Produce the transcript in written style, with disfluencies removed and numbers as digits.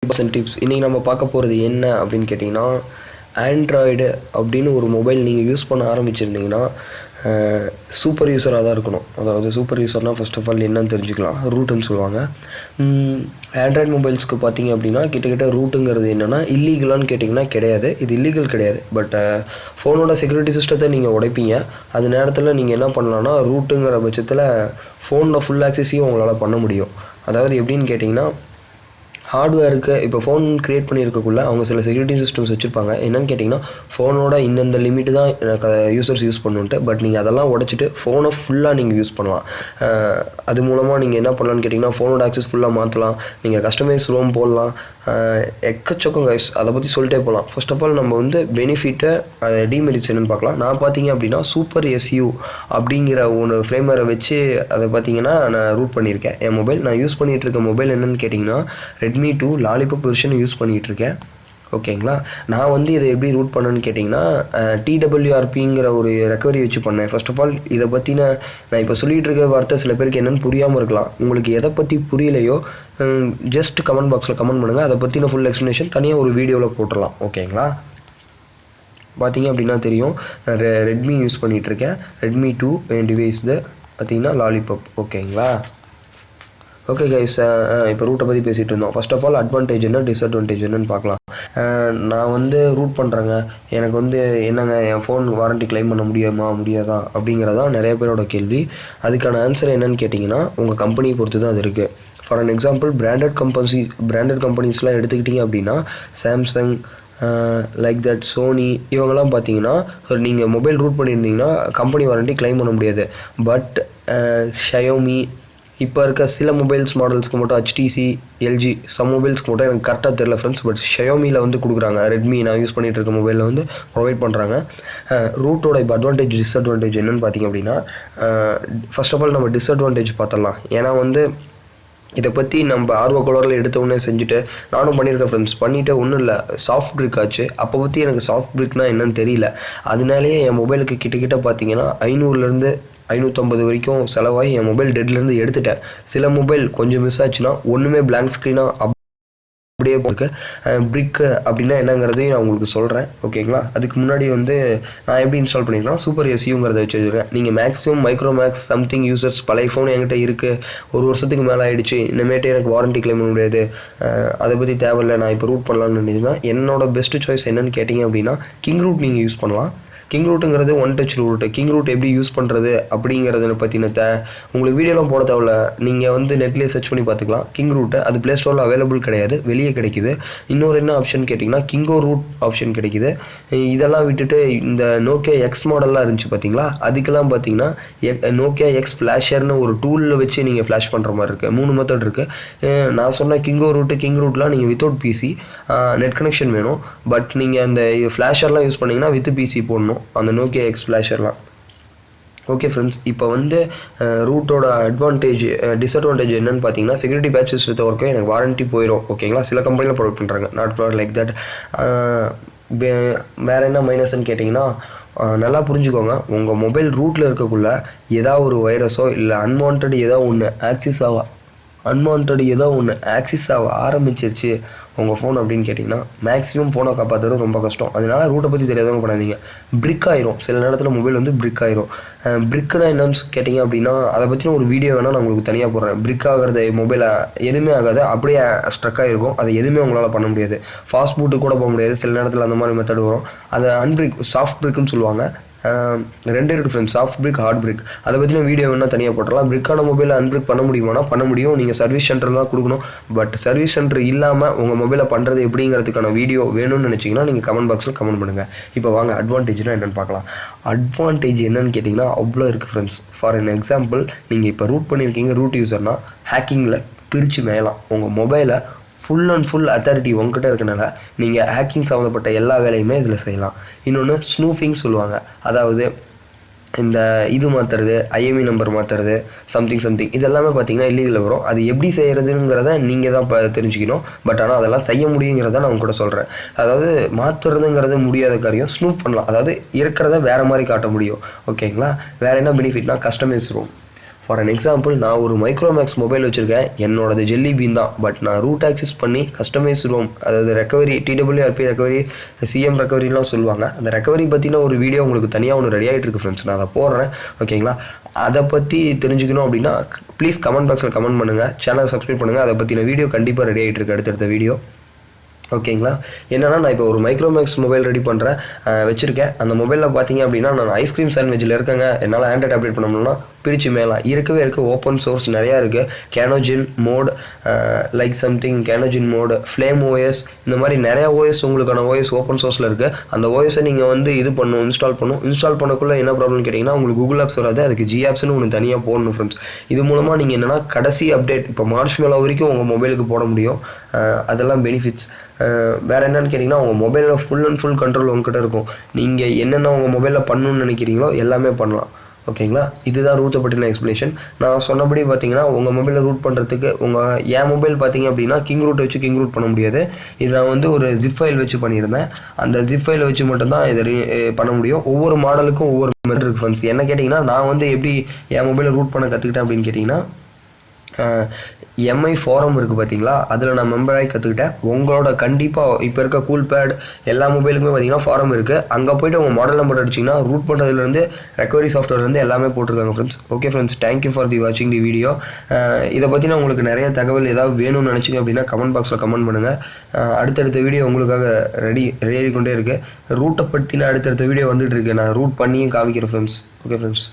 Tips இன்றைக்கி நம்ம பார்க்க போகிறது என்ன அப்படின்னு கேட்டிங்கன்னா, ஆண்ட்ராய்டு அப்படின்னு ஒரு மொபைல் நீங்கள் யூஸ் பண்ண ஆரம்பிச்சிருந்தீங்கன்னா சூப்பர் யூஸராக தான் இருக்கணும். அதாவது சூப்பர் யூஸர்னால் ஃபர்ஸ்ட் ஆஃப் ஆல் என்னன்னு தெரிஞ்சுக்கலாம். ரூட்டுன்னு சொல்லுவாங்க. ஆண்ட்ராய்டு மொபைல்ஸ்க்கு பார்த்தீங்க அப்படின்னா கிட்டத்தட்ட ரூட்டுங்கிறது என்னென்னா இல்லீகலான்னு கேட்டிங்கன்னா கிடையாது. இது இல்லீகல் கிடையாது. பட் ஃபோனோட செக்யூரிட்டி சிஸ்டத்தை நீங்கள் உடைப்பீங்க. அது நேரத்தில் நீங்கள் என்ன பண்ணலான்னா ரூட்டுங்கிற பட்சத்தில் ஃபோனில் ஃபுல் ஆக்சஸையும் உங்களால் பண்ண முடியும். அதாவது எப்படின்னு கேட்டிங்கன்னா, ஹார்ட்வேருக்கு இப்போ ஃபோன் க்ரியேட் பண்ணியிருக்கக்குள்ள அவங்க சில செக்யூரிட்டி சிஸ்டம்ஸ் வச்சுருப்பாங்க. என்னென்னு கேட்டிங்கன்னா, ஃபோனோட இந்தந்த லிமிட்டு தான் எனக்கு யூசர்ஸ் யூஸ் பண்ணுன்ட்டு. பட் நீங்கள் அதெல்லாம் உடச்சிட்டு ஃபோனை ஃபுல்லாக நீங்கள் யூஸ் பண்ணலாம். அது மூலமாக நீங்கள் என்ன பண்ணலான்னு கேட்டிங்கன்னா, ஃபோனோட ஆக்சஸ் ஃபுல்லாக மாற்றலாம். நீங்கள் கஸ்டமைஸ் ரோம் போடலாம். எக்கச்சக்கம் கைஸ், அதை பற்றி சொல்லிட்டே போகலாம். ஃபர்ஸ்ட் ஆஃப் ஆல் நம்ம வந்து பெனிஃபிட்டை டிமெரிட்ஸ் என்னென்னு பார்க்கலாம். நான் பார்த்தீங்க அப்படின்னா சூப்பர் எஸ்யூ அப்படிங்கிற ஒன்று ஃப்ரேம்வேரை வச்சு அதை பார்த்தீங்கன்னா நான் ரூட் பண்ணியிருக்கேன். என் மொபைல் நான் யூஸ் பண்ணிகிட்டு இருக்க மொபைல் என்னென்னு கேட்டிங்கன்னா Redmi 2 Lollipop வெர்ஷன் யூஸ் பண்ணிகிட்டு இருக்கேன். ஓகேங்களா. நான் வந்து இதை எப்படி ரூட் பண்ணேன்னு கேட்டிங்கன்னா TWRPங்கிற ஒரு ரெக்கவரி வச்சு பண்ணேன். ஃபர்ஸ்ட் ஆஃப் ஆல் இதை பற்றின நான் இப்போ சொல்லிகிட்டு இருக்க வார்த்தை சில பேருக்கு என்னென்னு புரியாமல் இருக்கலாம். உங்களுக்கு எதை பற்றி புரியலையோ ஜஸ்ட் கமெண்ட் பாக்ஸில் கமெண்ட் பண்ணுங்கள். அதை பற்றின ஃபுல் எக்ஸ்ப்ளனேஷன் தனியாக ஒரு வீடியோவில் போட்டுடலாம். ஓகேங்களா. பார்த்தீங்க அப்படின்னா தெரியும், நான் ரெட்மி யூஸ் பண்ணிகிட்ருக்கேன். Redmi 2 என் டிவைஸ் பார்த்தீங்கன்னா Lollipop. ஓகேங்களா. ஓகே கைஸ், இப்போ ரூட்டை பற்றி பேசிகிட்டு இருந்தோம். ஃபர்ஸ்ட் ஆஃப் ஆல் அட்வான்டேஜ் என்ன, டிஸ்அட்வான்டேஜ் என்னன்னு பார்க்கலாம். நான் வந்து ரூட் பண்ணுறேங்க, எனக்கு வந்து என்னங்க என் ஃபோன் வாரண்ட்டி கிளைம் பண்ண முடியாதா அப்படிங்கிறதான் நிறைய பேரோட கேள்வி. அதுக்கான ஆன்சர் என்னன்னு கேட்டிங்கன்னா, உங்கள் கம்பெனியை பொறுத்து தான் அது இருக்குது. ஃபார் அன் எக்ஸாம்பிள் பிராண்டட் கம்பெனிஸ்லாம் எடுத்துக்கிட்டிங்க அப்படின்னா சாம்சங் லைக் தட் சோனி இவங்கெல்லாம் பார்த்தீங்கன்னா நீங்கள் மொபைல் ரூட் பண்ணியிருந்தீங்கன்னா கம்பெனி வாரண்ட்டி கிளைம் பண்ண முடியாது. பட் ஷயோமி இப்போ இருக்க சில மொபைல்ஸ் மாடல்ஸ்க்கு மட்டும் HTC LG சம் மொபைல்ஸ்க்கு மட்டும் எனக்கு கரெக்டாக தெரியல ஃப்ரெண்ட்ஸ். பட் ஷயோமியில் வந்து கொடுக்குறாங்க. ரெட்மி நான் யூஸ் பண்ணிகிட்டு இருக்க மொபைலில் வந்து ப்ரொவைட் பண்ணுறாங்க. ரூட்டோட இப்போ அட்வான்டேஜ் டிஸ்அட்வான்டேஜ் என்னென்னு பார்த்தீங்க அப்படின்னா, ஃபர்ஸ்ட் ஆஃப் ஆல் நம்ம டிஸ்அட்வான்டேஜ் பார்த்துடலாம். ஏன்னா வந்து இதை பற்றி நம்ம ஆர்வ கோளாறில் எடுத்தோடனே செஞ்சுட்டு நானும் பண்ணியிருக்கேன் ஃப்ரெண்ட்ஸ். பண்ணிவிட்டு ஒன்றும் இல்லை, சாஃப்ட் பிரிக் ஆச்சு. அப்போ பற்றி எனக்கு சாஃப்ட் பிரிக்னால் என்னன்னு தெரியல. அதனாலேயே என் மொபைலுக்கு கிட்ட பார்த்தீங்கன்னா 500லேருந்து 550 வரைக்கும் செலவாகி என் மொபைல் டெட்லேருந்து எடுத்துட்டேன். சில மொபைல் கொஞ்சம் மிஸ் ஆச்சுன்னா ஒன்றுமே பிளாங்க் ஸ்க்ரீனாக அப்படியே போயிருக்கு. பிரிக்கு அப்படின்னா என்னங்கிறதையும் நான் உங்களுக்கு சொல்கிறேன். ஓகேங்களா. அதுக்கு முன்னாடி வந்து நான் எப்படி இன்ஸ்டால் பண்ணியிருக்கேன்னா சூப்பர் எஸ்யூங்கிறத வச்சு வச்சுருக்கேன். நீங்கள் மேக்ஸிமம் மைக்ரோமேக்ஸ் சம்திங் யூசர்ஸ் பழைய ஃபோன் என்கிட்ட இருக்குது, 1 வருஷத்துக்கு மேலே ஆகிடுச்சு, இனிமேட்டு எனக்கு வாரண்ட்டி கிளைம் பண்ண முடியாது, அதை பற்றி தேவையில்லை, நான் இப்போ ரூட் பண்ணலான்னு நினைச்சேன்னா என்னோட பெஸ்ட்டு சாய்ஸ் என்னென்னு கேட்டிங்க அப்படின்னா கிங் ரூட் நீங்கள் யூஸ் பண்ணலாம். கிங் ரூட்டுங்கிறது one touch root. King root எப்படி யூஸ் பண்ணுறது அப்படிங்கிறத பற்றின உங்களுக்கு வீடியோலாம் போட தேவையில்ல, நீங்கள் வந்து நெட்லேயே சர்ச் பண்ணி பார்த்துக்கலாம். கிங் ரூட்டை அது ப்ளே ஸ்டோரில் அவைலபிள் கிடையாது, வெளியே கிடைக்குது. இன்னொரு என்ன ஆப்ஷன் கேட்டிங்கன்னா கிங்கோ ரூட் ஆப்ஷன் கிடைக்குது. இதெல்லாம் விட்டுட்டு இந்த நோக்கியா எக்ஸ் மாடல்லாம் இருந்துச்சு பார்த்தீங்களா, அதுக்கெல்லாம் பார்த்தீங்கன்னா நோக்கியா எக்ஸ் ஃப்ளாஷர்னு ஒரு டூலில் வச்சு நீங்கள் ஃப்ளாஷ் பண்ணுற மாதிரி இருக்குது. 3 மெத்தட் இருக்குது. நான் சொன்ன கிங் ரூட்லாம் நீங்கள் வித்தவுட் பிசி நெட் கனெக்ஷன் வேணும். பட் நீங்கள் அந்த ஃப்ளாஷர்லாம் யூஸ் பண்ணிங்கன்னா வித் பிசி போடணும், அந்த நோக்கியா எக்ஸ் ஃப்ளாஷர்லாம். ஓகே ஃப்ரெண்ட்ஸ், இப்போ வந்து ரூட்டோட டிஸ்அட்வான்டேஜ் என்னன்னு பார்த்தீங்கன்னா செக்யூரிட்டி பேட்ச் சிஸ்டத்தை ஒர்க்கும் எனக்கு வாரண்ட்டி போயிடும். ஓகேங்களா. சில கம்பெனியில் ப்ரொவைட் பண்ணுறாங்க, நாட் லைக் தட். வேறு என்ன மைனஸ்ன்னு கேட்டிங்கன்னா, நல்லா புரிஞ்சுக்கோங்க, உங்கள் மொபைல் ரூட்டில் இருக்கக்குள்ள ஏதாவது ஒரு வைரஸோ இல்லை அன்வான்ட் ஏதோ ஒன்று ஆக்சிஸ் ஆக ஆரம்பிச்சிருச்சு உங்கள் ஃபோன் அப்படின்னு கேட்டிங்கன்னா மேக்ஸிமம் ஃபோனை காப்பாற்றுறது ரொம்ப கஷ்டம். அதனால ரூட்டை பற்றி தெரியாதவங்க பண்ணாதீங்க. பிரிக் ஆயிரும். சில நேரத்தில் மொபைல் வந்து பிரிக் ஆயிரும். பிரிக்குனா என்னன்னு கேட்டிங்க அப்படின்னா அதை பற்றின ஒரு வீடியோ வேணால் நான் உங்களுக்கு தனியாக போடுறேன். பிரிக் ஆகிறது மொபைலை எதுவுமே ஆகாது, அப்படியே ஸ்ட்ரக் ஆகிருக்கும். அதை எதுவுமே உங்களால் பண்ண முடியாது. ஃபாஸ்ட் பூட்டு கூட போக முடியாது. சில நேரத்தில் அந்த மாதிரி மெத்தட் வரும். அதை சாஃப்ட் பிரிக்குன்னு சொல்லுவாங்க. 2 இருக்குது ஃப்ரெண்ட்ஸ், சாஃப்ட் பிரிக், ஹார்ட் பிரிக். அதை பற்றின வீடியோ வேணால் தனியாக போட்டுடலாம். பிரிக்கான மொபைலை அன்பிரிக் பண்ண முடியுமானா பண்ண முடியும். நீங்கள் சர்வீஸ் சென்டர் தான் கொடுக்கணும். பட் சர்வீஸ் சென்டர் இல்லாமல் உங்கள் மொபைலை பண்ணுறது எப்படிங்கிறதுக்கான வீடியோ வேணும்னு நினச்சிங்கன்னா நீங்கள் கமெண்ட் பாக்ஸில் கமெண்ட் பண்ணுங்கள். இப்போ வாங்க அட்வான்டேஜ்னால் என்னென்னு பார்க்கலாம். அட்வான்டேஜ் என்னன்னு கேட்டிங்கன்னா அவ்வளோ இருக்குது ஃப்ரெண்ட்ஸ். ஃபார் அன் எக்ஸாம்பிள், நீங்கள் இப்போ ரூட் பண்ணியிருக்கீங்க, ரூட் யூஸர்னால் ஹேக்கிங்கில் பிரித்து மேயலாம். உங்கள் மொபைலை ஃபுல் அண்ட் ஃபுல் அத்தாரிட்டி உங்ககிட்ட இருக்கனால நீங்கள் ஹேக்கிங் சம்மந்தப்பட்ட எல்லா வேலையுமே இதில் செய்யலாம். இன்னொன்று ஸ்னூஃபிங் சொல்லுவாங்க. அதாவது இந்த இது மாற்றுறது, IMEI நம்பர் மாற்றுறது, சம்திங் இதெல்லாமே பார்த்தீங்கன்னா இல்லீகலில் வரும். அது எப்படி செய்கிறதுங்கிறத நீங்கள் தான் தெரிஞ்சுக்கணும். பட் ஆனால் அதெல்லாம் செய்ய முடியுங்கிறத நான் கூட சொல்கிறேன். அதாவது மாற்றுறதுங்கிறது முடியாத காரியம். ஸ்னூப் பண்ணலாம், அதாவது இருக்கிறத வேறு மாதிரி காட்ட முடியும். ஓகேங்களா. வேறு என்ன பெனிஃபிட்னா customise ROM. For an example நான் ஒரு மைக்ரோமேக்ஸ் மொபைல் வச்சுருக்கேன், என்னோடது ஜெல்லி பீன் தான். பட் நான் ரூட் ஆக்சஸ் பண்ணி கஸ்டமைஸ் ரோம், அதாவது ரெக்கவரி, TWRP ரெக்கவரி, சிஎம் ரெக்கவரிலாம் சொல்லுவாங்க. அந்த ரெக்கவரி பற்றின ஒரு வீடியோ உங்களுக்கு தனியாக ஒன்று ரெடி ஆகிட்டு இருக்கு ஃப்ரெண்ட்ஸ், நான் அதை போடுறேன். ஓகேங்களா? அதை பற்றி தெரிஞ்சுக்கணும் அப்படின்னா ப்ளீஸ் கமெண்ட் பாக்ஸில் கமெண்ட் பண்ணுங்கள், சேனலை சப்ஸ்கிரைப் பண்ணுங்கள். அதை பற்றின வீடியோ கண்டிப்பாக ரெடி ஆகிட்டு இருக்கு, அடுத்தடுத்த வீடியோ. ஓகேங்களா? என்னன்னா நான் இப்போ ஒரு மைக்ரோமேக்ஸ் மொபைல் ரெடி பண்ணுறேன், வச்சுருக்கேன். அந்த மொபைலில் பார்த்தீங்க அப்படின்னா நான் ஐஸ்கிரீம் சாண்ட்விச்சில் இருக்கேங்க. என்னால் ஆண்ட்ராய்ட் அப்டேட் பண்ண முடியும்னா பிரித்து மேலாம் இருக்குது. ஓப்பன் சோர்ஸ் நிறையா இருக்குது. Cyanogen mod, like something Cyanogen mod, Flyme OS, இந்த மாதிரி நிறையா ஓஎஸ், உங்களுக்கான ஓஎஸ் ஓப்பன் சோர்ஸில் இருக்குது. அந்த ஓஎஸை நீங்கள் வந்து இன்ஸ்டால் பண்ணக்குள்ளே என்ன ப்ராப்ளம்னு கேட்டிங்கன்னா உங்களுக்கு கூகுள் ஆப்ஸ் வராது, அதுக்கு ஜிஆப்ஸ்னு ஒன்று தனியாக போடணும் ஃப்ரெண்ட்ஸ். இது மூலமாக நீங்கள் என்னென்னா கடைசி அப்டேட் இப்போ மார்ச் மேலே வரைக்கும் உங்கள் மொபைலுக்கு போட முடியும். அதெல்லாம் பெனிஃபிட்ஸ். வேறு என்னென்னு கேட்டிங்கன்னா உங்கள் மொபைலில் ஃபுல் அண்ட் ஃபுல் கண்ட்ரோல் உங்ககிட்ட இருக்கும். நீங்கள் என்னென்ன உங்கள் மொபைலில் பண்ணணும்னு நினைக்கிறீங்களோ எல்லாமே பண்ணலாம். ஓகேங்களா? இதுதான் ரூட்டை பற்றின எக்ஸ்ப்ளனேஷன். நான் சொன்னபடி பார்த்தீங்கன்னா உங்கள் மொபைலில் ரூட் பண்ணுறதுக்கு என் மொபைல் பார்த்தீங்க அப்படின்னா கிங் ரூட் வச்சு கிங் ரூட் பண்ண முடியாது. இது நான் வந்து ஒரு ஜிப் ஃபைல் வச்சு பண்ணியிருந்தேன். அந்த ஜிப் ஃபைலை வச்சு மட்டும்தான் இதை பண்ண முடியும். ஒவ்வொரு மாடலுக்கும் ஒவ்வொரு மெத்தட் இருக்குது ஃப்ரெண்ட்ஸ். என்ன கேட்டிங்கன்னா நான் வந்து எப்படி என் மொபைலை ரூட் பண்ண கற்றுக்கிட்டேன் அப்படின்னு கேட்டிங்கன்னா, எம்ஐ ஃபாரம் இருக்குது பார்த்தீங்களா, அதில் நான் மெம்பராகி கற்றுக்கிட்டேன். உங்களோட கண்டிப்பாக இப்போ இருக்க கூல் பேட் எல்லா மொபைலுக்குமே பார்த்தீங்கன்னா ஃபாரம் இருக்குது. அங்கே போய்ட்டு உங்கள் மாடல் நம்பர் அடிச்சிங்கன்னா ரூட் பண்ணுறதுலேருந்து ரெக்கவரி சாஃப்ட்வேர்லேருந்து எல்லாமே போட்டிருக்காங்க friends. Okay friends, thank you for வாட்சிங் தி வீடியோ. இதை பற்றின உங்களுக்கு நிறைய தகவல் ஏதாவது வேணும்னு நினச்சிங்க அப்படின்னா கமெண்ட் பாக்ஸில் கமெண்ட் பண்ணுங்கள். அடுத்தடுத்த வீடியோ உங்களுக்காக ரெடி கொண்டே இருக்குது. ரூட்டை பற்றின அடுத்தடுத்த வீடியோ வந்துட்டு இருக்கு. நான் ரூட் பண்ணியும் காமிக்கிறேன் ஃப்ரெண்ட்ஸ். Okay friends.